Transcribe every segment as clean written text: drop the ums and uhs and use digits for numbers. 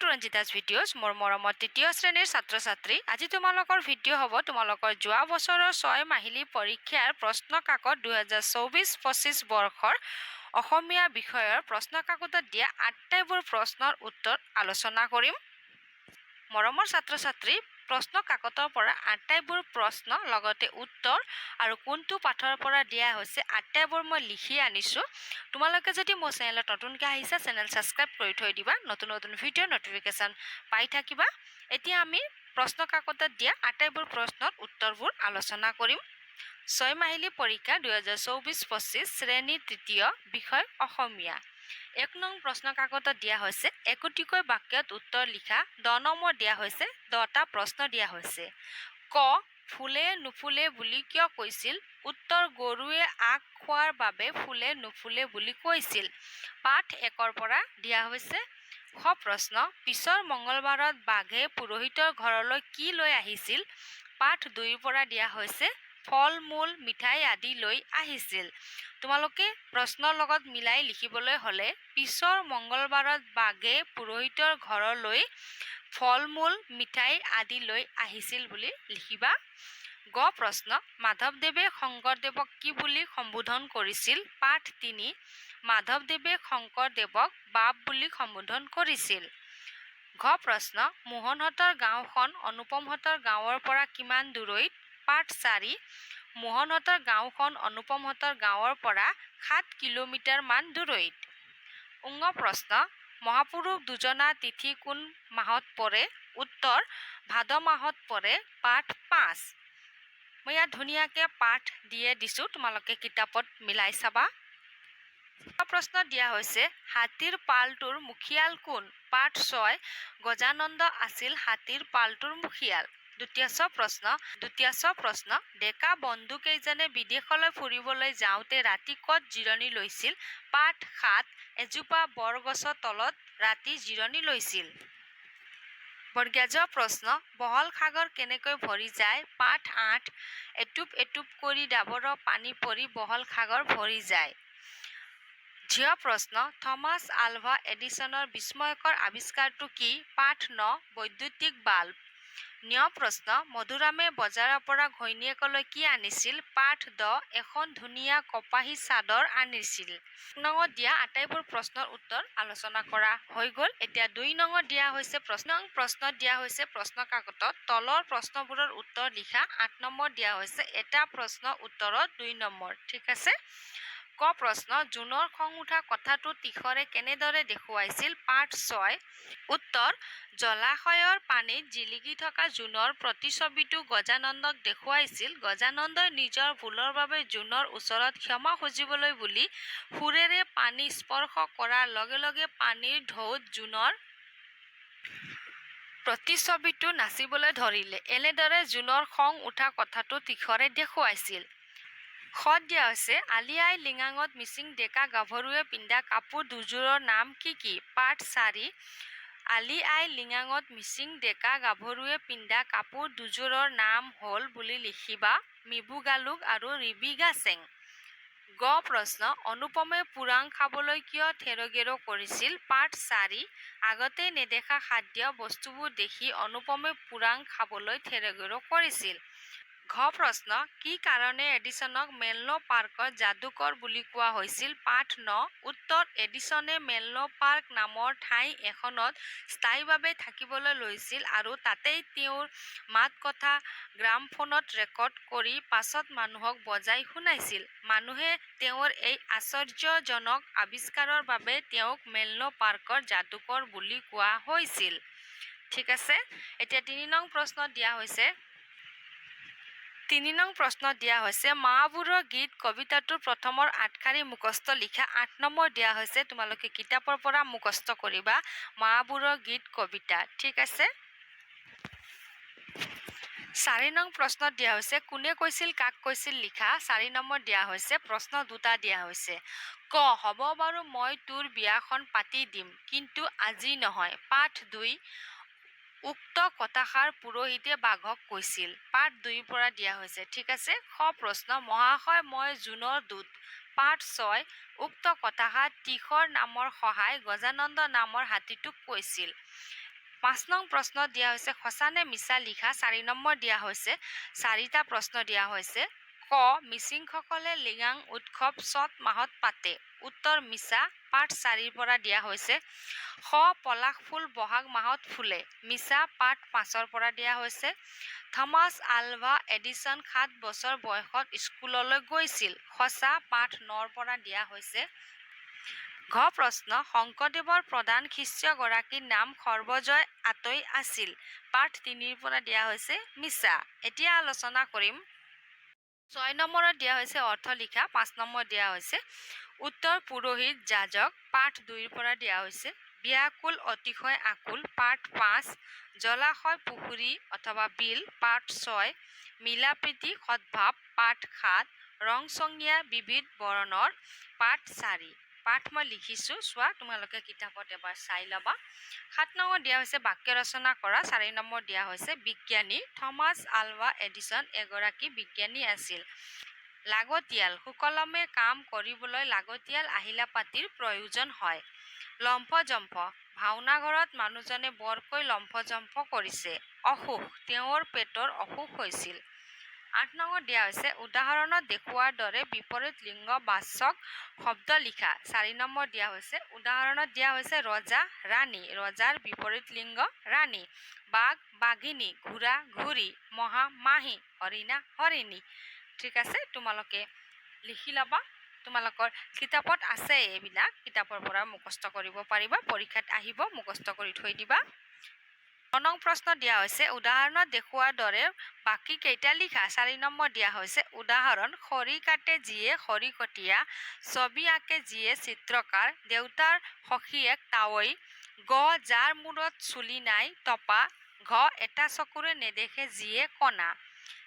two ৰঞ্জিতাছ videos মোৰ মৰমৰ তৃতীয় শ্ৰেণীৰ ছাত্ৰ ছাত্ৰী আজি তোমালোকৰ ভিডিঅ' হ'ব তোমালোকৰ যোৱা বছৰৰ 6 মাহিলী পৰীক্ষাৰ প্ৰশ্ন কাকত 2024-25 বৰ্ষৰ অসমীয়া বিষয়ৰ প্ৰশ্ন কাকতত দিয়া আটাইবোৰ প্ৰশ্নৰ উত্তৰ আলোচনা কৰিম মৰমৰ ছাত্ৰ ছাত্ৰী প্ৰশ্ন কাকতৰ পৰা আটাইবোৰ প্ৰশ্ন লগতে উত্তৰ আৰু কোনটো পাঠৰ পৰা দিয়া হৈছে আটাইবোৰ মই লিখি আনিছোঁ তোমালোকে যদি মোৰ চেনেলত নতুনকৈ আহিছা চেনেল ছাবস্ক্ৰাইব কৰি থৈ দিবা নতুন নতুন ভিডিঅ' নটিফিকেশ্যন পাই থাকিবা এতিয়া আমি প্ৰশ্ন কাকতত দিয়া আটাইবোৰ প্ৰশ্নৰ উত্তৰবোৰ আলোচনা কৰিম 6 মাহিলী পৰীক্ষা 2024-25 শ্ৰেণী তৃতীয় বিষয় অসমীয়া 1 নং প্ৰশ্ন কাকতত দিয়া হৈছে একোটিকৈ বাক্যত উত্তৰ লিখা 10 নম্বৰ দিয়া হৈছে 10টা প্ৰশ্ন দিয়া হৈছে ক ফুলে নুফুলে বুলি কিয় কৈছিল উত্তৰ গৰুৱে আগ খোৱাৰ বাবে ফুলে নুফুলে বুলি কৈছিল পাঠ 1ৰ পৰা দিয়া হৈছে খ প্ৰশ্ন পিছৰ মঙ্গলবাৰত বাঘে পুৰোহিতৰ ঘৰলৈ কি লৈ আহিছিল পাঠ 2ৰ পৰা দিয়া হৈছে ফল মূল মিঠাই আদি লৈ আহিছিল তোমালোকে প্ৰশ্নৰ লগত মিলাই লিখিবলৈ হ'লে পিছৰ মঙ্গলবাৰত বাঘে পুৰোহিতৰ ঘৰলৈ ফল মূল মিঠাই আদি লৈ আহিছিল বুলি লিখিবা গ প্ৰশ্ন মাধৱদেৱে শংকৰদেৱক কি বুলি সম্বোধন কৰিছিল পাঠ 3 মাধৱদেৱে শংকৰদেৱক বাপ বুলি সম্বোধন কৰিছিল ঘ প্ৰশ্ন মোহনহঁতৰ গাঁওখন অনুপমহঁতৰ গাঁৱৰ পৰা কিমান দূৰৈত পাঠ 4 মোহনহঁতৰ গাঁওখন অনুপমহঁতৰ গাঁৱৰ পৰা 7 কিলোমিটাৰ মান দূৰৈত উঙ প্ৰশ্ন মহাপুৰুষ দুজনা তিথি কোন মাহত পৰে উত্তৰ ভাদ মাহত পৰে পাঠ 5 মই ইয়াত ধুনীয়াকৈ পাঠ দিয়ে দিছোঁ তোমালোকে কিতাপত মিলাই চাবা প্ৰশ্ন দিয়া হৈছে হাতীৰ পালটোৰ মুখিয়াল কোন পাঠ 6 গজানন্দ আছিল হাতীৰ পালটোৰ মুখিয়াল দ্বিতীয় প্ৰশ্ন ডেকা বন্ধু কেইজনে বিদেশলৈ ফুৰিবলৈ যাওঁতে ৰাতি ক'ত জিৰণি লৈছিল পাঠ 7 এজোপা বৰগছৰ তলত ৰাতি জিৰণি লৈছিল বৰ্গীয় প্ৰশ্ন বহল সাগৰ কেনেকৈ ভৰি যায় পাঠ 8 এটুপ এটুপ কৰি ডাবৰৰ পানী পৰি বহল সাগৰ ভৰি যায় ঝিয় প্ৰশ্ন থমাছ আলভা এডিছনৰ বিস্ময়কৰ আৱিষ্কাৰটো কি পাঠ 9 বৈদ্যুতিক বাল্ব নিয় প্ৰশ্ন মধুৰামে বজাৰৰ পৰা ঘৈণীয়েকলৈ কি আনিছিল পাঠ 10 এখন ধুনীয়া কপাহী চাদৰ আনিছিল 1 নঙত দিয়া আটাইবোৰ প্ৰশ্নৰ উত্তৰ আলোচনা কৰা হৈ গ'ল এতিয়া 2 নঙত দিয়া হৈছে প্ৰশ্নত দিয়া হৈছে প্ৰশ্ন কাকতত তলৰ প্ৰশ্নবোৰৰ উত্তৰ লিখা 8 নম্বৰ দিয়া হৈছে এটা প্ৰশ্ন উত্তৰত 2 নম্বৰ ঠিক আছে ক প্ৰশ্ন জুনৰ খং উঠা কথাটো তীখৰে কেনেদৰে দেখুৱাইছিল পাঠ 6 উত্তৰ জলাশয়ৰ পানীত জিলিকি থকা জুনৰ প্ৰতিছবিটো গজানন্দক দেখুৱাইছিল গজানন্দই নিজৰ ভুলৰ বাবে জুনৰ ওচৰত ক্ষমা খুজিবলৈ বুলি সুৰেৰে পানী স্পৰ্শ কৰাৰ লগে লগে পানীৰ ঢৌত জুনৰ প্ৰতিছবিটো নাচিবলৈ ধৰিলে এনেদৰে জুনৰ খং উঠা কথাটো তীখৰে দেখুৱাইছিল খত দিয়া হৈছে আলি আই লিগাঙত মিচিং ডেকা গাভৰুৱে পিন্ধা কাপোৰ দুযোৰৰ নাম কি কি পাঠ 4 আলি আই লিগাঙত মিচিং ডেকা গাভৰুৱে পিন্ধা কাপোৰ দুযোৰৰ নাম হ'ল বুলি লিখিবা মিবু গালুক আৰু ৰিবি গাছেং গ প্ৰশ্ন অনুপমে পুৰাং খাবলৈ কিয় থেৰগেৰ কৰিছিল পাঠ 4 আগতে নেদেখা খাদ্য বস্তুবোৰ দেখি অনুপমে পুৰাং খাবলৈ থেৰগেৰ কৰিছিল ঘ প্ৰশ্ন কি কাৰণে এডিছনক মেনলো পাৰ্কৰ যাদুকৰ বুলি কোৱা হৈছিল পাঠ 9 উত্তৰ এডিছনে মেনলো পাৰ্ক নামৰ ঠাই এখনত স্থায়ীভাৱে থাকিবলৈ লৈছিল আৰু তাতেই তেওঁৰ মাত কথা গ্ৰামফোনত ৰেকৰ্ড কৰি পাছত মানুহক বজাই শুনাইছিল মানুহে তেওঁৰ এই আশ্চৰ্যজনক আৱিষ্কাৰৰ বাবে তেওঁক মেনলো পাৰ্কৰ যাদুকৰ বুলি কোৱা হৈছিল ঠিক আছে এতিয়া 3 নং প্ৰশ্নত দিয়া হৈছে 3 নং প্ৰশ্নত দিয়া হৈছে মাবোৰৰ গীত কবিতাটোৰ প্ৰথমৰ আঠশাৰী মুখস্থ লিখা 8 নম্বৰ দিয়া হৈছে তোমালোকে কিতাপৰ পৰা মুখস্থ কৰিবা মাবোৰৰ গীত কবিতা ঠিক আছে 4 নং প্ৰশ্নত দিয়া হৈছে কোনে কৈছিল কাক কৈছিল লিখা 4 নম্বৰ দিয়া হৈছে প্ৰশ্ন দুটা দিয়া হৈছে ক হ'ব বাৰু মই তোৰ বিয়াখন পাতি দিম কিন্তু আজি নহয় পাঠ 2 উক্ত কথাষাৰ পুৰোহিতে বাঘক কৈছিল পাঠ 2 পৰা দিয়া হৈছে ঠিক আছে খ প্ৰশ্ন মহাশয় মই জুনৰ দূত পাঠ 6 উক্ত কথাষাৰ তীখৰ নামৰ সহায় গজানন্দ নামৰ হাতীটোক কৈছিল 5 নং প্ৰশ্ন দিয়া হৈছে সঁচা নে মিছা লিখা 4 নম্বৰ দিয়া হৈছে 4টা প্ৰশ্ন দিয়া হৈছে ক মিচিংসকলে লিঙাং উৎসৱ চত মাহত পাতে উত্তৰ মিছা পাঠ 4ৰ পৰা দিয়া হৈছে খ পলাশ ফুল বহাগ মাহত ফুলে মিছা পাঠ 5ৰ পৰা দিয়া হৈছে থমাছ আলভা এডিসন 7 বছৰ বয়সত স্কুললৈ গৈছিল সঁচা পাঠ 9ৰ পৰা দিয়া হৈছে ঘ প্ৰশ্ন শংকৰদেৱৰ প্ৰধান শিষ্যগৰাকীৰ নাম সৰ্বজয় আতৈ আছিল পাঠ 3ৰ পৰা দিয়া হৈছে মিছা এতিয়া আলোচনা কৰিম 6 নম্বৰত দিয়া হৈছে অৰ্থ লিখা 5 নম্বৰ দিয়া হৈছে উত্তৰ পুৰোহিত যাজক পাঠ 2ৰ পৰা দিয়া হৈছে ব্যাকুল অতিশয় আকুল পাঠ 5 জলাশয় পুখুৰী অথবা বিল পাঠ 6 মিলাপ্ৰীতি সদ্ভাৱ পাঠ 7 ৰংচঙীয়া বিবিধ বৰণৰ পাঠ 4 পাঠ মই লিখিছো চোৱা তোমালোকে কিতাপত এবাৰ চাই ল'বা 7 নম্বৰ দিয়া হৈছে বাক্য ৰচনা কৰা 4 নম্বৰ দিয়া হৈছে বিজ্ঞানী থমাছ আলভা এডিসন এগৰাকী বিজ্ঞানী আছিল লাগতিয়াল সুকলমে কাম কৰিবলৈ লাগতিয়াল আহিলা পাতিৰ প্ৰয়োজন হয় লম্ফজম্ফ ভাওনাঘৰত মানুহজনে বৰকৈ লম্ফজম্ফ কৰিছে অসুখ তেওঁৰ পেটৰ অসুখ হৈছিল 8 নম্বৰ দিয়া হৈছে উদাহৰণত দেখুওৱাৰ দৰে বিপৰীত লিংগ বাচক শব্দ লিখা 4 নম্বৰ দিয়া হৈছে উদাহৰণত দিয়া হৈছে ৰজা ৰাণী ৰজাৰ বিপৰীত লিংগ ৰাণী বাঘ বাঘিনী ঘোঁৰা ঘুৰি মহা মাহী হৰিণা হৰিণী ঠিক আছে তোমালোকে লিখি ল'বা তোমালোকৰ কিতাপত আছে এইবিলাক কিতাপৰ পৰা মুখস্থ কৰিব পাৰিবা পৰীক্ষাত আহিব মুখস্থ কৰি থৈ দিবা 9 নং প্ৰশ্ন দিয়া হৈছে উদাহৰণত দেখুওৱাৰ দৰে বাকি কেইটা লিখা 4 নম্বৰ দিয়া হৈছে উদাহৰণ খৰি কাটে যিয়ে খৰি কটীয়া ছবি আঁকে যিয়ে চিত্ৰকাৰ দেউতাৰ সখীয়েক তাৱৈ গ যাৰ মূৰত চুলি নাই টপা ঘ এটা চকুৰে নেদেখে যিয়ে কণা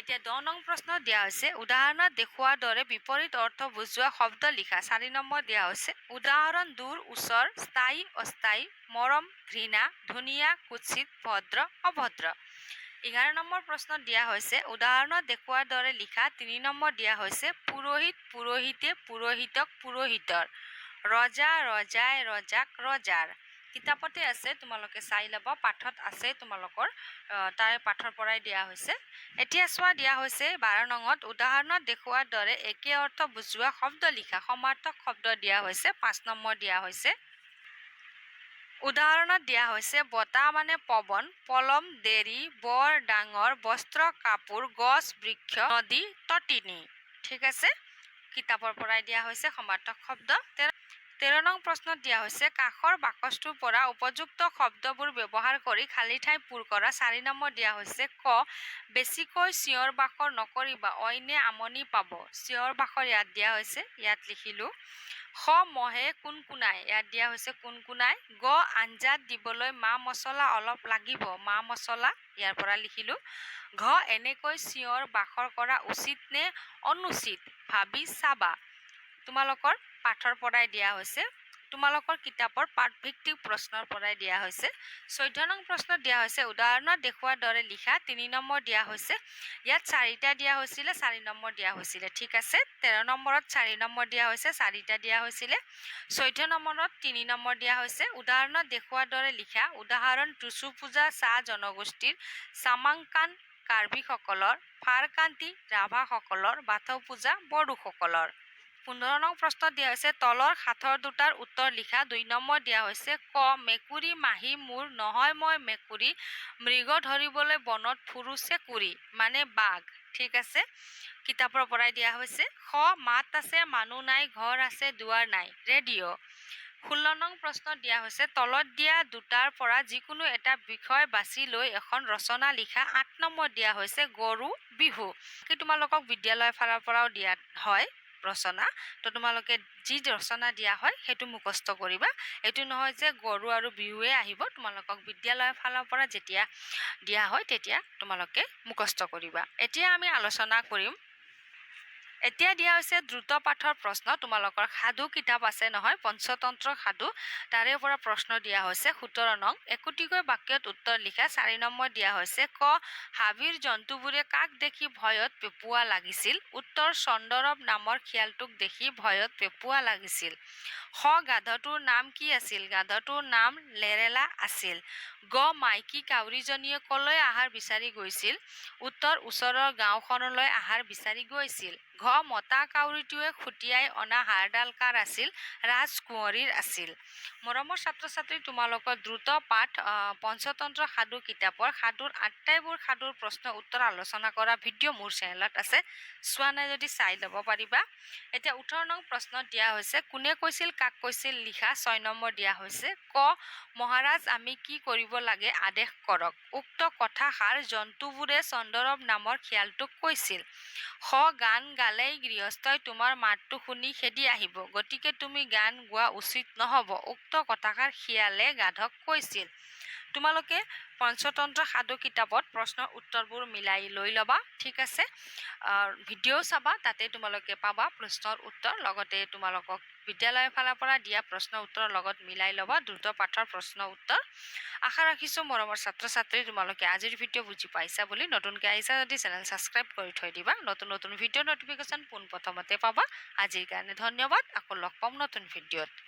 এতিয়া 10 নং প্ৰশ্ন দিয়া হৈছে উদাহৰণত দেখুওৱাৰ দৰে বিপৰীত অৰ্থ বুজোৱা শব্দ লিখা 4 নম্বৰ দিয়া হৈছে উদাহৰণ দূৰ ওচৰ স্থায়ী অস্থায়ী মৰম ঘৃণা ধুনীয়া কুৎসিত ভদ্ৰ অভদ্ৰ 11 নম্বৰ প্ৰশ্ন দিয়া হৈছে উদাহৰণত দেখুওৱাৰ দৰে লিখা 3 নম্বৰ দিয়া হৈছে পুৰোহিত পুৰোহিতে পুৰোহিতক পুৰোহিতৰ ৰজা ৰজাই ৰজাক ৰজাৰ কিতাপতে আছে তোমালোকে চাই ল'বা পাঠত আছে তোমালোকৰ তাৰে পাঠৰ পৰাই দিয়া হৈছে এতিয়া চোৱা দিয়া হৈছে 12 নঙত উদাহৰণত দেখুওৱাৰ দৰে একে অৰ্থ বুজোৱা শব্দ লিখা সমাৰ্থক শব্দ দিয়া হৈছে 5 নম্বৰ দিয়া হৈছে উদাহৰণত দিয়া হৈছে বতাহ মানে পৱন পলম দেৰি বৰ ডাঙৰ বস্ত্ৰ কাপোৰ গছ বৃক্ষ নদী তটিনী ঠিক আছে কিতাপৰ পৰাই দিয়া হৈছে সমাৰ্থক শব্দ 13 নং প্ৰশ্নত দিয়া হৈছে কাষৰ বাকচটোৰ পৰা উপযুক্ত শব্দবোৰ ব্যৱহাৰ কৰি খালী ঠাই পূৰ কৰা 4 নম্বৰ দিয়া হৈছে ক বেছিকৈ চিঞৰ বাখৰ নকৰিবা অইনে আমনি পাব চিঞৰ বাখৰ ইয়াত দিয়া হৈছে ইয়াত লিখিলো খ মহে কুনকুনাই ইয়াত দিয়া হৈছে কুনকুনাই গ আঞ্জাত দিবলৈ মা মছলা অলপ লাগিব মা মছলা ইয়াৰ পৰা লিখিলো ঘ এনেকৈ চিঞৰ বাখৰ কৰা উচিত নে অনুচিত ভাবি চাবা তোমালোকৰ পাঠৰ পৰাই দিয়া হৈছে তোমালোকৰ কিতাপৰ পাঠভিত্তিক প্ৰশ্নৰ পৰাই দিয়া হৈছে 14 নং প্ৰশ্ন দিয়া হৈছে উদাহৰণত দেখুওৱাৰ দৰে লিখা 3 নম্বৰ দিয়া হৈছে ইয়াত 4টা দিয়া হৈছিলে 4 নম্বৰ দিয়া হৈছিলে ঠিক আছে 13 নম্বৰত 4 নম্বৰ দিয়া হৈছে 4টা দিয়া হৈছিলে 14 নম্বৰত 3 নম্বৰ দিয়া হৈছে উদাহৰণত দেখুওৱাৰ দৰে লিখা উদাহৰণ টুচু পূজা চাহ জনগোষ্ঠীৰ চামাংকান কাৰ্বিসকলৰ ফাৰকান্তি ৰাভাসকলৰ বাথৌ পূজা বড়োসকলৰ 15 নং প্ৰশ্ন দিয়া হৈছে তলৰ সাথৰ দুটাৰ উত্তৰ লিখা 2 নম্বৰ দিয়া হৈছে ক মেকুৰী মাহী মোৰ নহয় মই মেকুৰী মৃগ ধৰিবলৈ বনত ফুৰু চেকুৰী মানে বাঘ ঠিক আছে কিতাপৰ পৰাই দিয়া হৈছে খ মাত আছে মানুহ নাই ঘৰ আছে দুৱাৰ নাই ৰেডিঅ' 16 নং প্ৰশ্ন দিয়া হৈছে তলত দিয়া দুটাৰ পৰা যিকোনো এটা বিষয় বাছি লৈ এখন ৰচনা লিখা 8 নম্বৰ দিয়া হৈছে গৰু বিহু কি তোমালোকক বিদ্যালয়ৰ ফালৰ পৰাও দিয়া হয় ৰচনা তো তোমালোকে যি ৰচনা দিয়া হয় সেইটো মুখস্থ কৰিবা এটো নহয় যে গৰু আৰু বিহুৱে আহিব তোমালোকক বিদ্যালয়ৰ ফালৰ পৰা যেতিয়া দিয়া হয় তেতিয়া তোমালোকে মুখস্থ কৰিবা এতিয়া আমি আলোচনা কৰিম এতিয়া দিয়া হৈছে দ্ৰুত পাঠৰ প্ৰশ্ন তোমালোকৰ সাধু কিতাপ আছে নহয় পঞ্চতন্ত্ৰ সাধু তাৰে পৰা প্ৰশ্ন দিয়া হৈছে 17 নং একোটিকৈ বাক্যত উত্তৰ লিখা 4 নম্বৰ দিয়া হৈছে ক হাবিৰ জন্তুবোৰে কাক দেখি ভয়ত পেপুৱা লাগিছিল উত্তৰ চন্দৰব নামৰ খিয়ালটোক দেখি ভয়ত পেপুৱা লাগিছিল খ গাধটোৰ নাম কি আছিল গাধটোৰ নাম লেৰেলা আছিল গ মাইকী কাউৰীজনীয়ে কলৈ আহাৰ বিচাৰি গৈছিল উত্তৰ ওচৰৰ গাঁওখনলৈ আহাৰ বিচাৰি গৈছিল ঘ মতা কাউৰীটোৱে খুটিয়াই অনা হাড়ডাল কাৰ আছিল ৰাজকুঁৱৰীৰ আছিল মৰমৰ ছাত্ৰ ছাত্ৰী তোমালোকৰ দ্ৰুত পাঠ পঞ্চতন্ত্ৰ সাধু কিতাপৰ সাধুৰ আটাইবোৰ সাধুৰ প্ৰশ্ন উত্তৰ আলোচনা কৰা ভিডিঅ' মোৰ চেনেলত আছে চোৱা নাই যদি চাই ল'ব পাৰিবা এতিয়া 18 নং প্ৰশ্নত দিয়া হৈছে কোনে কৈছিল কাক কৈছিল লিখা 6 নম্বৰ দিয়া হৈছে ক মহাৰাজ আমি কি কৰিব লাগে আদেশ কৰক উক্ত কথাষাৰ জন্তুবোৰে চন্দৰৱ নামৰ শিয়ালটোক কৈছিল খ গান গালেই গৃহস্থই তোমাৰ মাতটো শুনি খেদি আহিব গতিকে তুমি গান গোৱা উচিত নহ'ব উক্ত কথাষাৰ শিয়ালে গাধক কৈছিল তোমালোকে পঞ্চতন্ত্ৰ সাধু কিতাপত প্ৰশ্নৰ উত্তৰবোৰ মিলাই লৈ ল'বা ঠিক আছে ভিডিঅ' চাবা তাতে তোমালোকে পাবা প্ৰশ্নৰ উত্তৰ লগতে তোমালোকক বিদ্যালয়ৰ ফালৰ পৰা দিয়া প্ৰশ্ন উত্তৰৰ লগত মিলাই ল'বা দ্ৰুত পাঠৰ প্ৰশ্ন উত্তৰ আশা ৰাখিছোঁ মৰমৰ ছাত্ৰ ছাত্ৰী তোমালোকে আজিৰ ভিডিঅ' বুজি পাইছা বুলি নতুনকৈ আহিছা যদি চেনেল ছাবস্ক্ৰাইব কৰি থৈ দিবা নতুন নতুন ভিডিঅ' নটিফিকেশ্যন পোনপ্ৰথমতে পাবা আজিৰ কাৰণে ধন্যবাদ আকৌ লগ পাম নতুন ভিডিঅ'ত